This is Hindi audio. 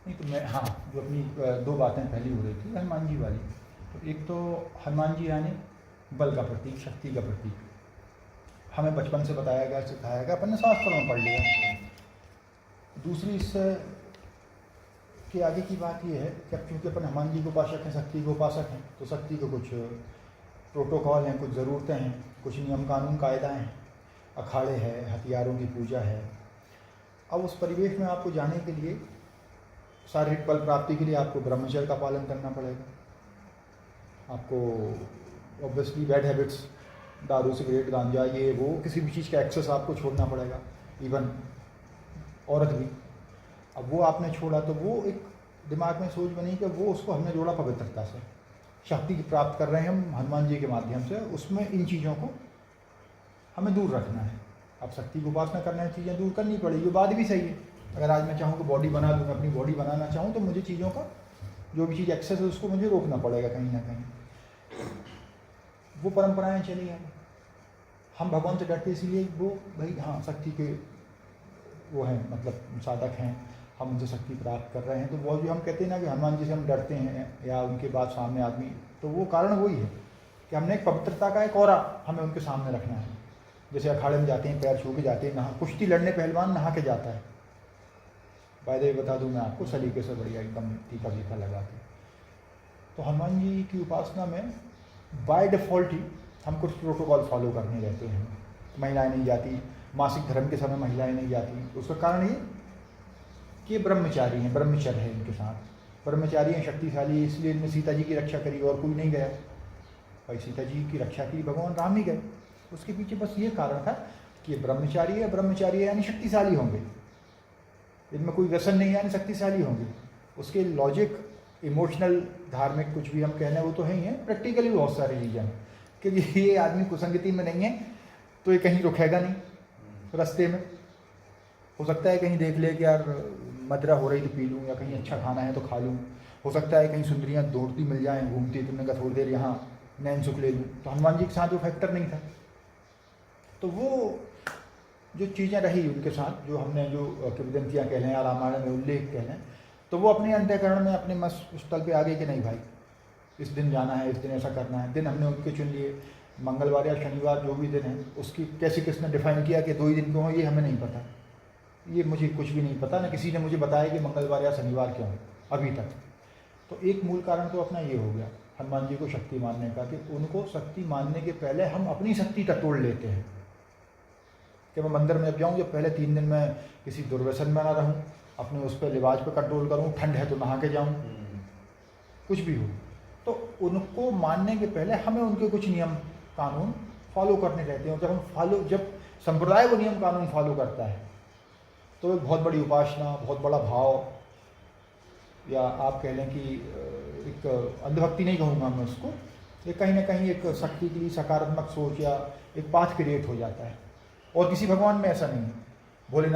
नहीं तो मैं हाँ, जो अपनी दो बातें पहली हो रही थी हनुमान जी वाली। तो एक तो हनुमान जी यानी बल का प्रतीक, शक्ति का प्रतीक। हमें बचपन से बताया गया, सिखाया गया, अपन ने शास्त्रों में पढ़ लिया। दूसरी इससे कि आगे की बात ये है कि अब चूँकि अपन हनुमान जी के उपासक हैं, शक्ति के उपासक हैं, तो शक्ति के कुछ प्रोटोकॉल हैं, कुछ ज़रूरतें हैं, कुछ नियम कानून कायदा हैं, अखाड़े हैं, हथियारों की पूजा है। अब उस परिवेश में आपको जाने के लिए, शारीरिक बल प्राप्ति के लिए आपको ब्रह्मचर्य का पालन करना पड़ेगा। आपको ऑब्वियसली बैड हैबिट्स, दारू सिगरेट गांजा ये वो किसी भी चीज़ का एक्सेस आपको छोड़ना पड़ेगा, इवन औरत भी। अब वो आपने छोड़ा तो वो एक दिमाग में सोच बनी कि वो उसको हमने जोड़ा पवित्रता से, शक्ति प्राप्त कर रहे हैं हम हनुमान जी के माध्यम से, उसमें इन चीज़ों को हमें दूर रखना है। अब शक्ति की उपासना करने में चीज़ें दूर करनी पड़ेगी, ये बात भी सही है। अगर आज मैं चाहूँ कि बॉडी बना लूँ, अपनी बॉडी बनाना चाहूँ, तो मुझे चीज़ों का जो भी चीज़ एक्सेस है उसको मुझे रोकना पड़ेगा कहीं ना कहीं। वो परंपराएं चली हैं, हम भगवान से डरते इसलिए वो भाई हाँ शक्ति के वो हैं, मतलब साधक हैं, हम उनसे शक्ति प्राप्त कर रहे हैं। तो वो जो हम कहते हैं ना कि हनुमान जी से हम डरते हैं या उनके बाद सामने आदमी, तो वो कारण वही है कि हमने एक पवित्रता का एक औरा हमें उनके सामने रखना है। जैसे अखाड़े में जाते हैं, पैर छू के जाते हैं, नहा कुश्ती लड़ने पहलवान नहा के जाता है। वायदे बता दूं मैं आपको सलीके से बढ़िया एकदम टीका वीका लगा के। तो हनुमान जी की उपासना में बाय डिफ़ॉल्ट ही हम कुछ प्रोटोकॉल फॉलो करने रहते हैं। महिलाएं नहीं जाती, मासिक धर्म के समय महिलाएं नहीं जाती। उसका कारण ये कि ब्रह्मचारी हैं, ब्रह्मचर्य है इनके साथ। ब्रह्मचारी हैं, शक्तिशाली, इसलिए इनने सीता जी की रक्षा करी और कोई नहीं गया। भाई सीता जी की रक्षा की भगवान राम ही गए। उसके पीछे बस ये कारण था कि ये ब्रह्मचारी है, ब्रह्मचारी है यानी शक्तिशाली होंगे, इनमें कोई व्यसन नहीं है यानी शक्तिशाली होंगे। उसके लॉजिक, इमोशनल, धार्मिक कुछ भी हम कह रहे हैं वो तो है ही है, प्रैक्टिकली बहुत सारे रीजन कि ये आदमी कुसंगति में नहीं है तो ये कहीं रुकेगा नहीं रास्ते में। हो सकता है कहीं देख ले कि यार मदिरा हो रही तो पी लूँ, या कहीं अच्छा खाना है तो खा लूँ। हो सकता है कहीं सुंदरियाँ दौड़ती मिल जाएँ, घूमती, तुमने कहा थोड़ी देर यहाँ नैन सुख ले लूँ। तो हनुमान जी के साथ वो फैक्टर नहीं था। तो वो जो चीज़ें रही उनके साथ, जो हमने जो किंवदंतियाँ कह लें या रामायण में उल्लेख कह लें, तो वो अपने अंतःकरण में अपने स्थल पे आ गए कि नहीं भाई इस दिन जाना है, इस दिन ऐसा करना है। दिन हमने उनके चुन लिए, मंगलवार या शनिवार जो भी दिन है, उसकी कैसे किसने डिफाइन किया कि 2 ही दिन क्यों हो, ये हमें नहीं पता। ये मुझे कुछ भी नहीं पता, ना किसी ने मुझे बताया कि मंगलवार या शनिवार क्यों है अभी तक। तो एक मूल कारण तो अपना ये हो गया हनुमान जी को शक्ति मानने का, कि उनको शक्ति मानने के पहले हम अपनी शक्ति टटोल लेते हैं कि मैं मंदिर में जब जाऊँ, जब पहले 3 दिन मैं किसी दुर्व्यसन में ना रहूँ, अपने उस पर लिबास पर कंट्रोल करूँ, ठंड है तो नहा के जाऊँ, कुछ भी हो। तो उनको मानने के पहले हमें उनके कुछ नियम कानून फॉलो करने रहते हैं। जब संप्रदाय वो नियम कानून फॉलो करता है तो एक बहुत बड़ी उपासना, बहुत बड़ा भाव, या आप कह लें कि एक अंधभक्ति नहीं कहूँगा मैं उसको, ये कहीं ना कहीं एक शक्ति के लिए सकारात्मक सोच या एक पाथ क्रिएट हो जाता है। और किसी भगवान में ऐसा नहीं है। भोलेनाथ